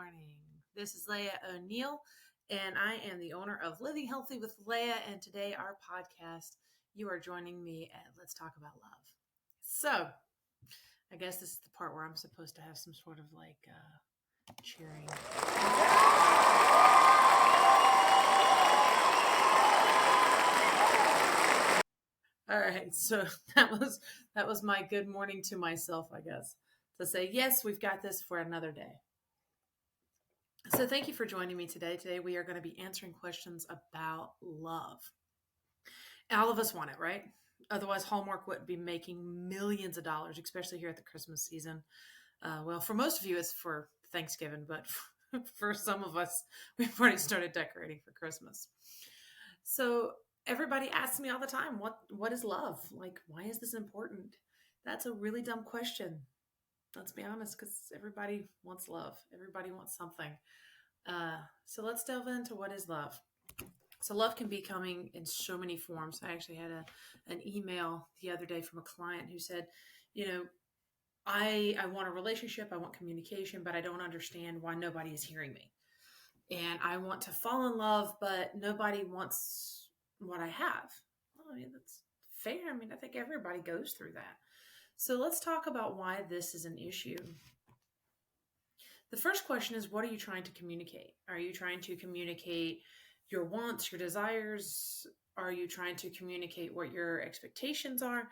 morning. This is Leah O'Neill, and I am the owner of Living Healthy with Leah. And today, our podcast, you are joining me at Let's Talk About Love. So, I guess this is the part where I'm supposed to have some sort of cheering. All right, so that was my good morning to myself, I guess, to say yes, we've got this for another day. So thank you for joining me today. Today we are going to be answering questions about love. And all of us want it, right? Otherwise, Hallmark wouldn't be making millions of dollars, especially here at the Christmas season. Well, for most of you, it's for Thanksgiving, but for some of us, we've already started decorating for Christmas. So everybody asks me all the time, what is love? Like, why is this important? That's a really dumb question. Let's be honest, because everybody wants love. Everybody wants something. So let's delve into what is love. So love can be coming in so many forms. I actually had an email the other day from a client who said, I want a relationship, I want communication, but I don't understand why nobody is hearing me. And I want to fall in love, but nobody wants what I have. Well, I mean, that's fair. I mean, I think everybody goes through that. So let's talk about why this is an issue. The first question is, what are you trying to communicate? Are you trying to communicate your wants, your desires? Are you trying to communicate what your expectations are?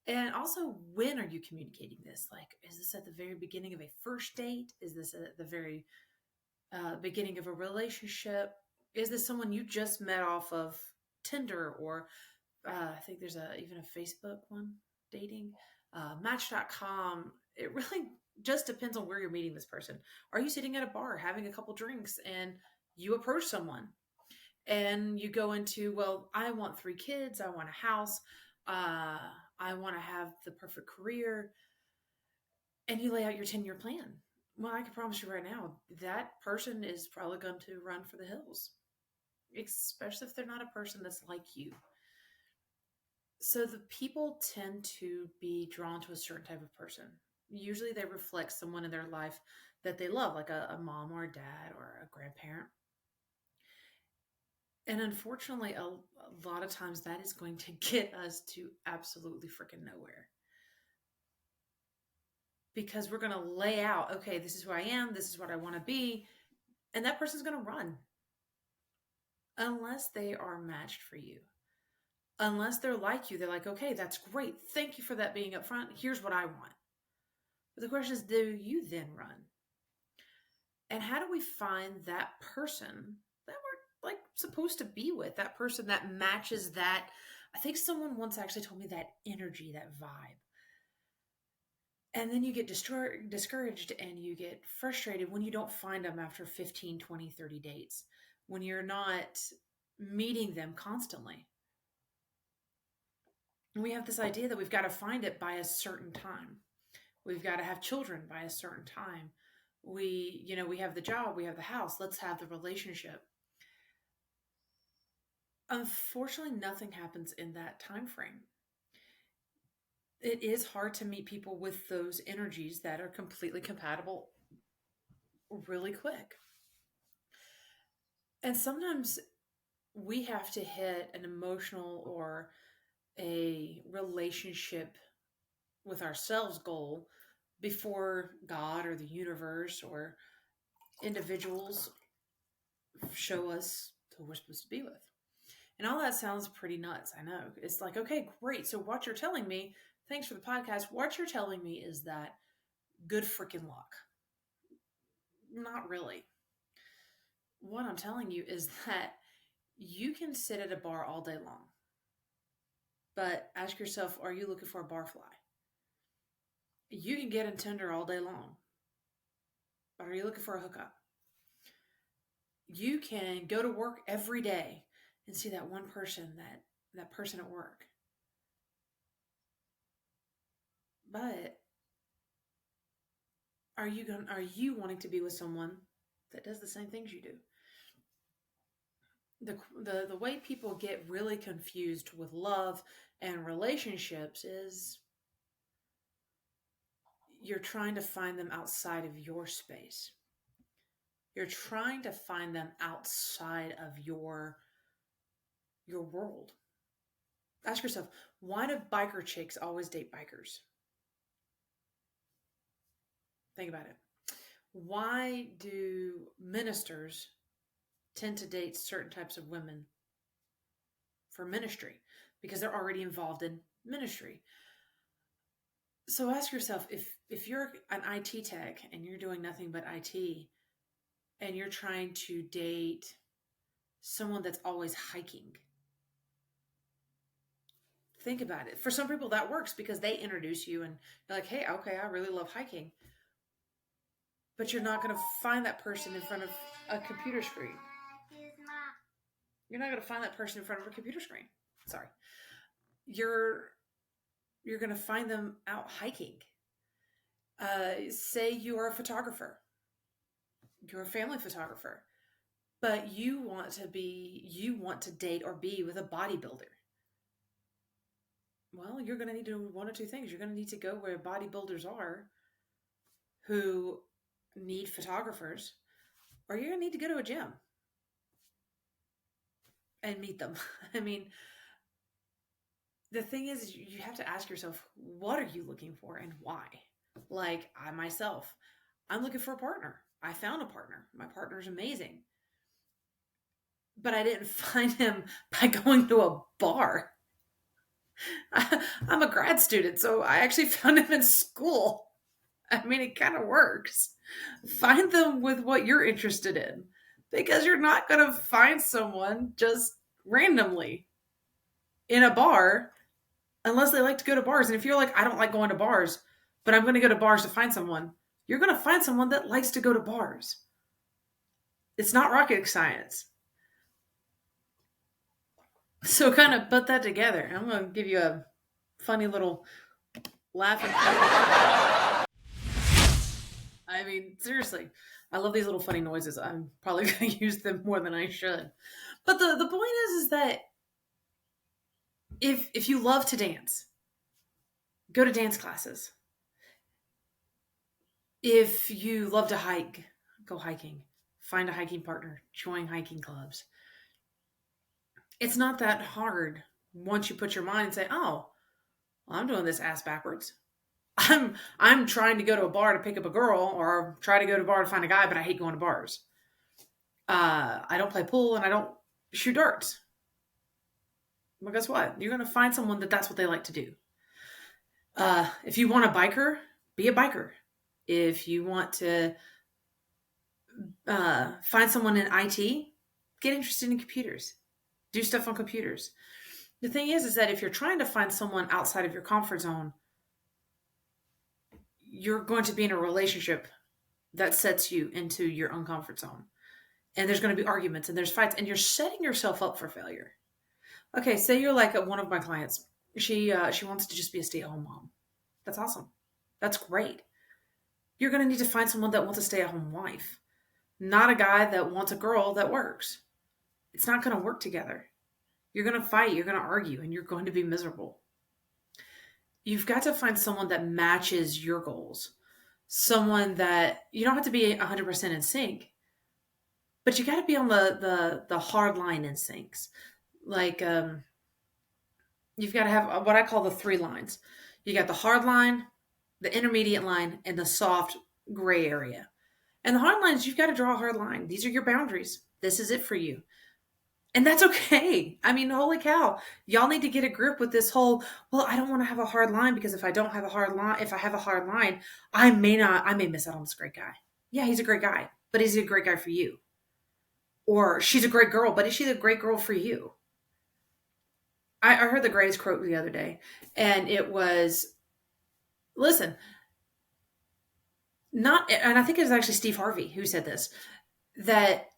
And also, when are you communicating this? Like, is this at the very beginning of a first date? Is this at the very beginning of a relationship? Is this someone you just met off of Tinder or I think there's even a Facebook one, dating, Match.com. It really just depends on where you're meeting this person. Are you sitting at a bar having a couple drinks and you approach someone and you go into, well, I want 3 kids, I want a house, I want to have the perfect career, and you lay out your 10-year plan. Well, I can promise you right now, that person is probably going to run for the hills, especially if they're not a person that's like you. So the people tend to be drawn to a certain type of person. Usually they reflect someone in their life that they love, like a mom or a dad or a grandparent. And unfortunately, a lot of times that is going to get us to absolutely freaking nowhere. Because we're going to lay out, okay, this is who I am, this is what I want to be, and that person's going to run. Unless they are matched for you. Unless they're like you, they're like, okay, that's great. Thank you for that being upfront. Here's what I want. But the question is, do you then run? And how do we find that person that we're supposed to be with, that person that matches that? I think someone once actually told me that energy, that vibe. And then you get discouraged and you get frustrated when you don't find them after 15, 20, 30 dates, when you're not meeting them constantly. And we have this idea that we've got to find it by a certain time. We've got to have children by a certain time. We have the job, we have the house, let's have the relationship. Unfortunately, nothing happens in that time frame. It is hard to meet people with those energies that are completely compatible really quick. And sometimes we have to hit an emotional or a relationship with ourselves goal before God or the universe or individuals show us who we're supposed to be with. And all that sounds pretty nuts. I know. It's like, okay, great. So what you're telling me, thanks for the podcast. What you're telling me is that good freaking luck. Not really. What I'm telling you is that you can sit at a bar all day long, but ask yourself, are you looking for a barfly? You can get in Tinder all day long, but are you looking for a hookup? You can go to work every day and see that one person, that person at work. But are you wanting to be with someone that does the same things you do? The way people get really confused with love and relationships is you're trying to find them outside of your space. You're trying to find them outside of your world. Ask yourself, why do biker chicks always date bikers? Think about it. Why do ministers tend to date certain types of women for ministry? Because they're already involved in ministry. So ask yourself, if you're an IT tech and you're doing nothing but IT and you're trying to date someone that's always hiking, think about it. For some people that works because they introduce you and you're like, hey, okay, I really love hiking. But you're not going to find that person in front of a computer screen. You're not going to find that person in front of a computer screen. Sorry. You're going to find them out hiking. Say you are a photographer. You're a family photographer. But you want to date or be with a bodybuilder. Well, you're going to need to do one or two things. You're going to need to go where bodybuilders are who need photographers, or you're going to need to go to a gym and meet them. I mean, the thing is, you have to ask yourself, what are you looking for and why? Like I myself, I'm looking for a partner. I found a partner. My partner's amazing. But I didn't find him by going to a bar. I'm a grad student, so I actually found him in school. I mean, it kind of works. Find them with what you're interested in, because you're not going to find someone just randomly in a bar unless they like to go to bars. And if you're like, I don't like going to bars, but I'm going to go to bars to find someone, you're going to find someone that likes to go to bars. It's not rocket science. So kind of put that together. I'm going to give you a funny little laughing. I mean, seriously, I love these little funny noises. I'm probably going to use them more than I should. But the point is that if you love to dance, go to dance classes. If you love to hike, go hiking. Find a hiking partner. Join hiking clubs. It's not that hard once you put your mind and say, oh, well, I'm doing this ass backwards. I'm trying to go to a bar to pick up a girl, or try to go to a bar to find a guy, but I hate going to bars. I don't play pool and I don't shoot darts. Well, guess what? You're going to find someone that's what they like to do. If you want a biker, be a biker. If you want to find someone in IT, get interested in computers. Do stuff on computers. The thing is that if you're trying to find someone outside of your comfort zone, you're going to be in a relationship that sets you into your own comfort zone. And there's going to be arguments and there's fights, and you're setting yourself up for failure. Okay, say you're like one of my clients. She wants to just be a stay-at-home mom. That's awesome. That's great. You're going to need to find someone that wants a stay-at-home wife, not a guy that wants a girl that works. It's not going to work together. You're going to fight, you're going to argue, and you're going to be miserable. You've got to find someone that matches your goals. Someone that you don't have to be 100% in sync, but you got to be on the hard line instincts. Like, you've got to have what I call the 3 lines. You got the hard line, the intermediate line, and the soft gray area. And the hard lines, you've got to draw a hard line. These are your boundaries. This is it for you. And that's okay. I mean, holy cow. Y'all need to get a grip with this whole, well, I don't want to have a hard line because if I have a hard line, I may miss out on this great guy. Yeah, he's a great guy, but is he a great guy for you? Or she's a great girl, but is she the great girl for you? I heard the greatest quote the other day, and it was, listen, and I think it was actually Steve Harvey who said this, that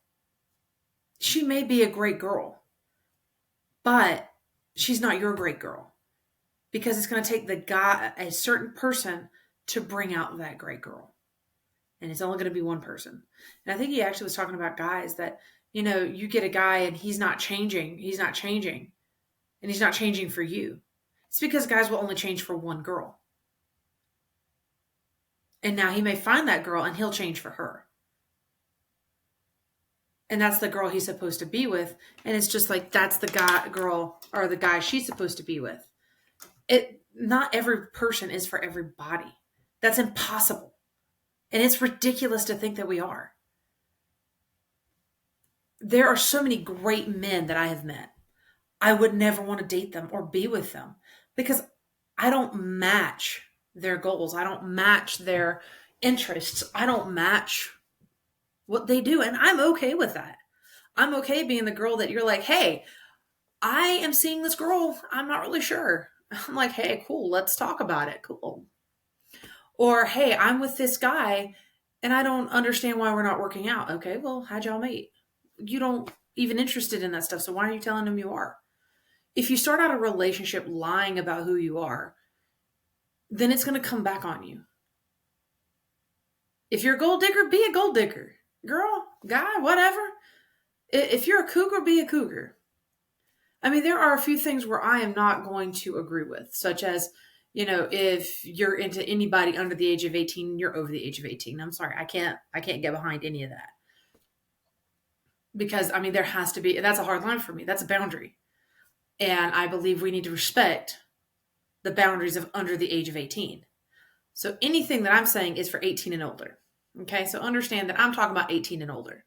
she may be a great girl, but she's not your great girl, because it's going to take a certain person to bring out that great girl. And it's only going to be one person. And I think he actually was talking about guys that, you get a guy and he's not changing. And he's not changing for you. It's because guys will only change for one girl. And now he may find that girl and he'll change for her. and that's the girl he's supposed to be with, and it's just like that's the girl or the guy she's supposed to be with. It not every person is for everybody. That's impossible. And it's ridiculous to think that we are. There are so many great men that I have met. I would never want to date them or be with them because I don't match their goals. I don't match their interests. I don't match what they do. And I'm okay with that. I'm okay being the girl that you're like, hey, I am seeing this girl. I'm not really sure. I'm like, hey, cool. Let's talk about it. Cool. Or, hey, I'm with this guy and I don't understand why we're not working out. Okay, well, how'd y'all meet? You don't even interested in that stuff. So why are you telling him you are? If you start out a relationship lying about who you are, then it's going to come back on you. If you're a gold digger, be a gold digger. Girl, guy, whatever. If you're a cougar, be a cougar. I mean, there are a few things where I am not going to agree with, such as, if you're into anybody under the age of 18, you're over the age of 18. I'm sorry, I can't get behind any of that. Because, I mean, there has to be, that's a hard line for me. That's a boundary. And I believe we need to respect the boundaries of under the age of 18. So anything that I'm saying is for 18 and older. Okay, so understand that I'm talking about 18 and older.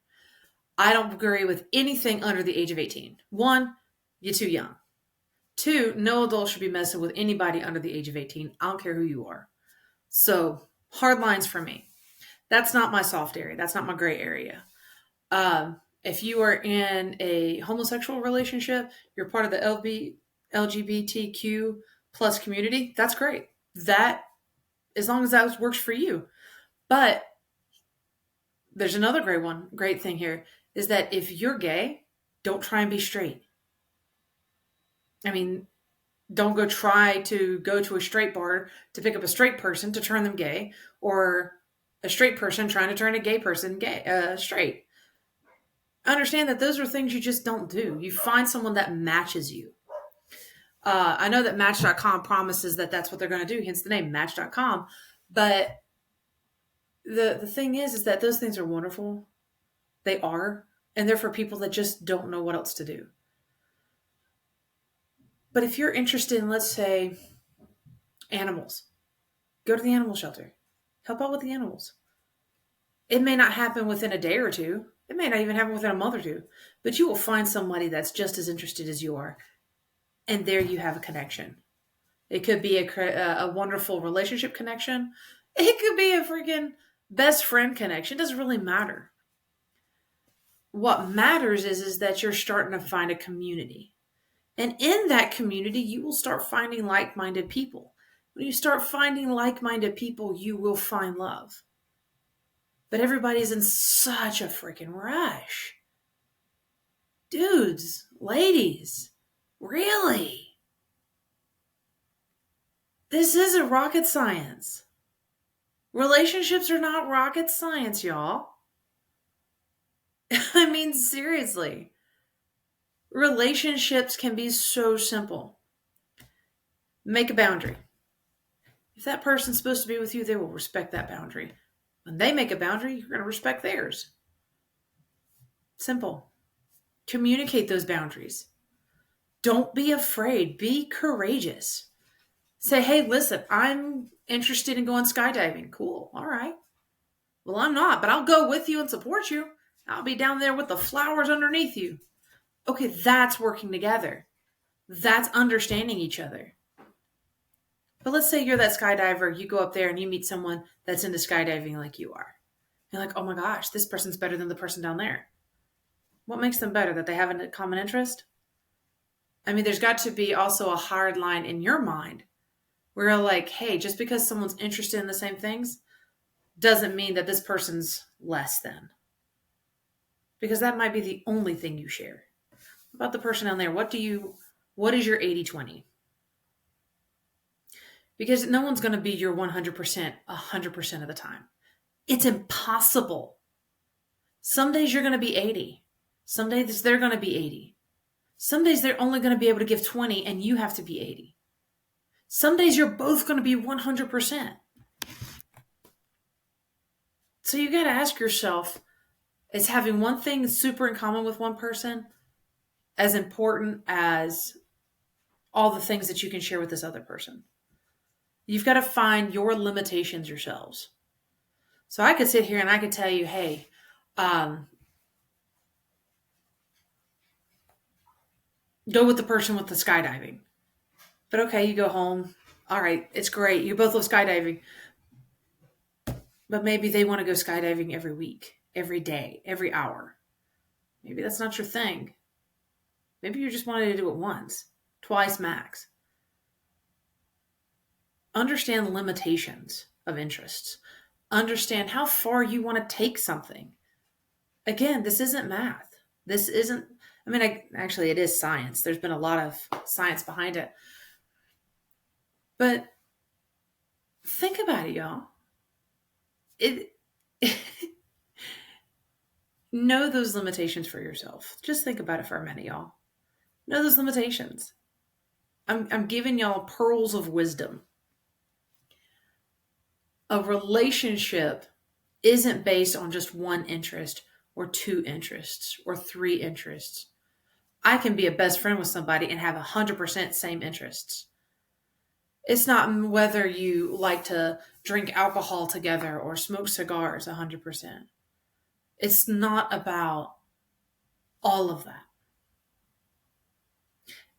I don't agree with anything under the age of 18. 1, you're too young. 2, no adult should be messing with anybody under the age of 18. I don't care who you are. So hard lines for me. That's not my soft area. That's not my gray area. If you are in a homosexual relationship, you're part of the LGBTQ plus community, that's great. That, as long as that works for you. But there's another great thing here, is that if you're gay, don't try and be straight. I mean, don't try to go to a straight bar to pick up a straight person to turn them gay, or a straight person trying to turn a gay person straight. Understand that those are things you just don't do. You find someone that matches you. I know that Match.com promises that that's what they're going to do, hence the name Match.com. But the thing is that those things are wonderful. They are. And they're for people that just don't know what else to do. But if you're interested in, let's say, animals, go to the animal shelter. Help out with the animals. It may not happen within a day or two. It may not even happen within a month or two. But you will find somebody that's just as interested as you are. And there you have a connection. It could be a wonderful relationship connection. It could be a freaking best friend connection. It doesn't really matter. What matters is that you're starting to find a community. And in that community, you will start finding like-minded people. When you start finding like-minded people, you will find love. But everybody's in such a freaking rush. Dudes, ladies, really? This isn't rocket science. Relationships are not rocket science, y'all. I mean, seriously. Relationships can be so simple. Make a boundary. If that person's supposed to be with you, they will respect that boundary. When they make a boundary, you're going to respect theirs. Simple. Communicate those boundaries. Don't be afraid. Be courageous. Say, hey, listen, I'm interested in going skydiving. Cool. All right. Well, I'm not, but I'll go with you and support you. I'll be down there with the flowers underneath you. Okay, that's working together. That's understanding each other. But let's say you're that skydiver, you go up there and you meet someone that's into skydiving like you are. You're like, oh my gosh, this person's better than the person down there. What makes them better? That they have a common interest? I mean, there's got to be also a hard line in your mind where you're like, hey, just because someone's interested in the same things doesn't mean that this person's less than. Because that might be the only thing you share. About the person down there, what is your 80-20? Because no one's going to be your 100% 100% of the time. It's impossible. Some days you're going to be 80. Some days they're going to be 80. Some days they're only going to be able to give 20 and you have to be 80. Some days you're both going to be 100%. So you got to ask yourself, Is having one thing super in common with one person as important as all the things that you can share with this other person? You've got to find your limitations yourselves. So I could sit here and I could tell you, hey, go with the person with the skydiving. But okay, you go home. All right, it's great. You both love skydiving. But maybe they want to go skydiving every week, every day, every hour. Maybe that's not your thing. Maybe you just wanted to do it once, twice max. Understand the limitations of interests. Understand how far you want to take something. Again, this isn't math. This isn't, actually, it is science. There's been a lot of science behind it. But think about it, y'all. Know those limitations for yourself. Just think about it for a minute, y'all. Know those limitations. I'm giving y'all pearls of wisdom. A relationship isn't based on just one interest or two interests or three interests. I can be a best friend with somebody and have 100% same interests. It's not whether you like to drink alcohol together or smoke cigars 100%. It's not about all of that.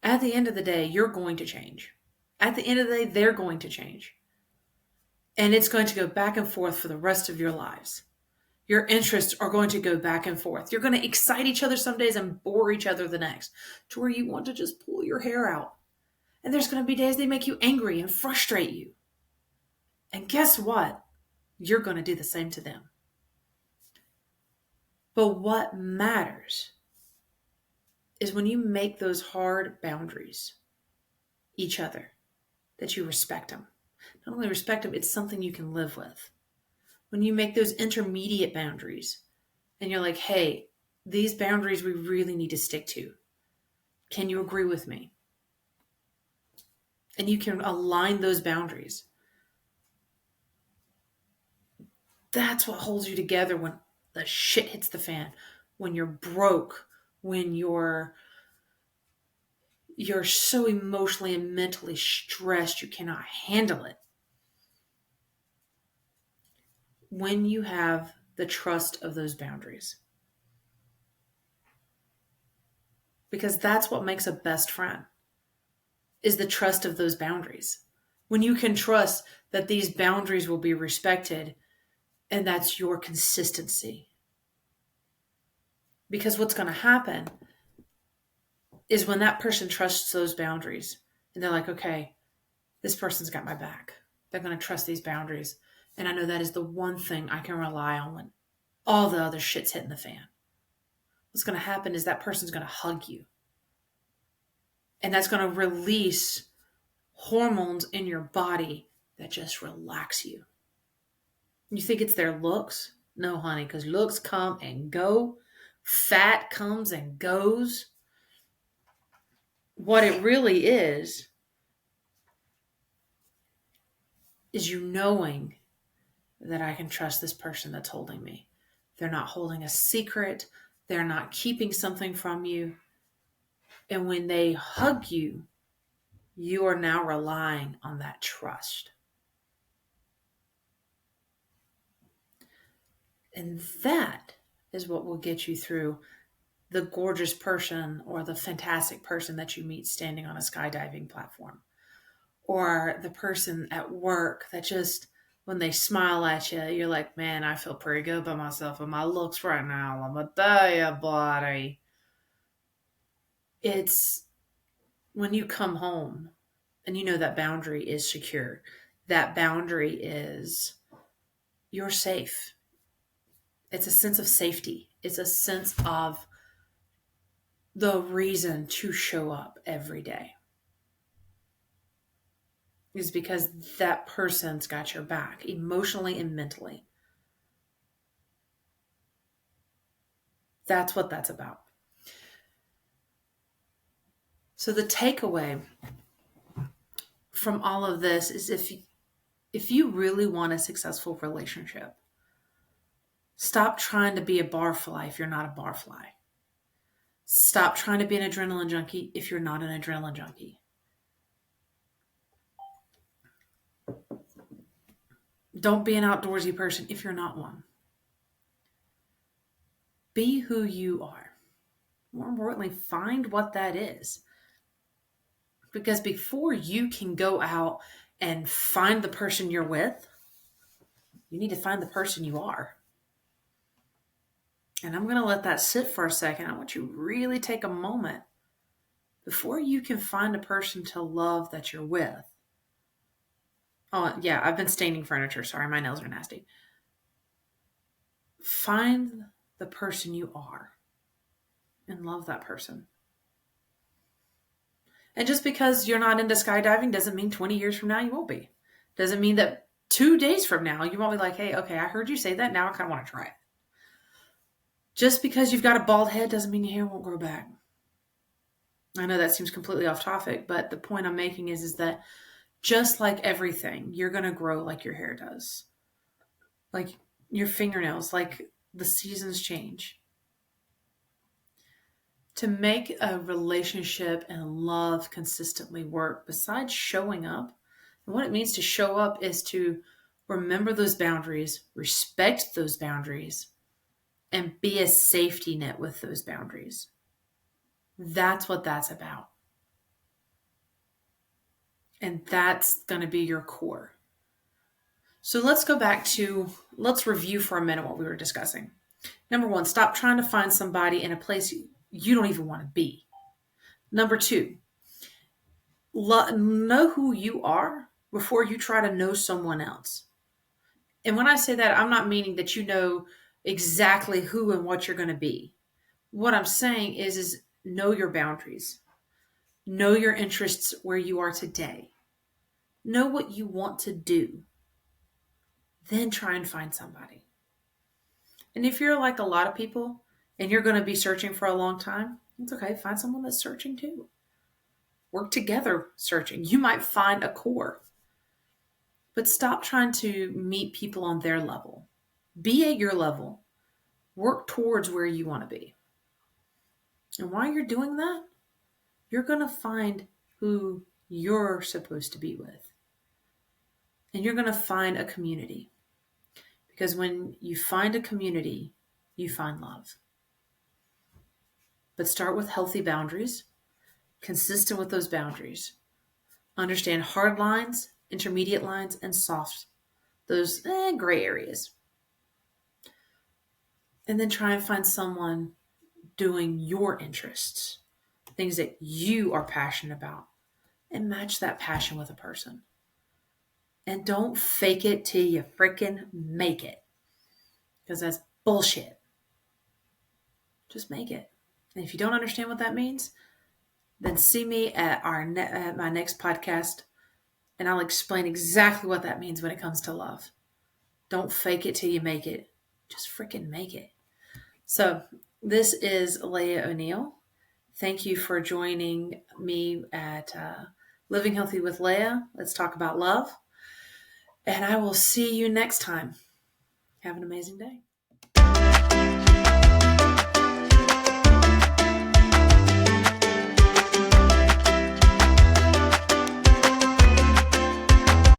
At the end of the day, you're going to change. At the end of the day, they're going to change. And it's going to go back and forth for the rest of your lives. Your interests are going to go back and forth. You're going to excite each other some days and bore each other the next, to where you want to just pull your hair out. And there's going to be days they make you angry and frustrate you. And guess what? You're going to do the same to them. But what matters is when you make those hard boundaries, each other, that you respect them. Not only respect them, it's something you can live with. When you make those intermediate boundaries and you're like, hey, these boundaries we really need to stick to. Can you agree with me? And you can align those boundaries. That's what holds you together when the shit hits the fan, when you're broke, when you're so emotionally and mentally stressed you cannot handle it. When you have the trust of those boundaries. Because that's what makes a best friend, is the trust of those boundaries. When you can trust that these boundaries will be respected, and that's your consistency. Because what's going to happen is when that person trusts those boundaries, and they're like, okay, this person's got my back. They're going to trust these boundaries. And I know that is the one thing I can rely on when all the other shit's hitting the fan. What's going to happen is that person's going to hug you. And that's going to release hormones in your body that just relax you. You think it's their looks? No, honey, because looks come and go. Fat comes and goes. What it really is you knowing that I can trust this person that's holding me. They're not holding a secret. They're not keeping something from you. And when they hug you, you are now relying on that trust. And that is what will get you through the gorgeous person or the fantastic person that you meet standing on a skydiving platform. Or the person at work that just, when they smile at you, you're like, man, I feel pretty good about myself and my looks right now. I'm a tell buddy. It's when you come home and you know that boundary is secure. That boundary is, you're safe. It's a sense of safety. It's a sense of the reason to show up every day. Is because that person's got your back emotionally and mentally. That's what that's about. So the takeaway from all of this is if you really want a successful relationship, Stop trying to be a barfly if you're not a barfly. Stop trying to be an adrenaline junkie if you're not an adrenaline junkie. Don't be an outdoorsy person if you're not one. Be who you are. More importantly, find what that is. Because before you can go out and find the person you're with, you need to find the person you are. And I'm going to let that sit for a second. I want you to really take a moment before you can find a person to love that you're with. Oh, yeah, I've been staining furniture. Sorry, my nails are nasty. Find the person you are and love that person. And just because you're not into skydiving doesn't mean 20 years from now you won't be. Doesn't mean that 2 days from now you won't be like, hey, okay, I heard you say that. Now I kind of want to try it. Just because you've got a bald head doesn't mean your hair won't grow back. I know that seems completely off topic, but the point I'm making is that just like everything, you're going to grow like your hair does. Like your fingernails, like the seasons change. To make a relationship and love consistently work, besides showing up, and what it means to show up is to remember those boundaries, respect those boundaries, and be a safety net with those boundaries. That's what that's about. And that's going to be your core. So let's go back to, let's review for a minute what we were discussing. Number one, stop trying to find somebody in a place you don't even want to be. Number two, know who you are before you try to know someone else. And when I say that, I'm not meaning that you know exactly who and what you're going to be. What I'm saying is know your boundaries. Know your interests where you are today. Know what you want to do. Then try and find somebody. And if you're like a lot of people and you're going to be searching for a long time, it's okay. Find someone that's searching too. Work together searching. You might find a core. But stop trying to meet people on their level. Be at your level. Work towards where you want to be. And while you're doing that, you're going to find who you're supposed to be with. And you're going to find a community. Because when you find a community, you find love. But start with healthy boundaries, consistent with those boundaries. Understand hard lines, intermediate lines, and soft, those gray areas. And then try and find someone doing your interests, things that you are passionate about, and match that passion with a person. And don't fake it till you freaking make it, because that's bullshit. Just make it. And if you don't understand what that means, then see me at my next podcast, and I'll explain exactly what that means when it comes to love. Don't fake it till you make it. Just freaking make it. So this is Leah O'Neill. Thank you for joining me at Living Healthy with Leah. Let's talk about love. And I will see you next time. Have an amazing day.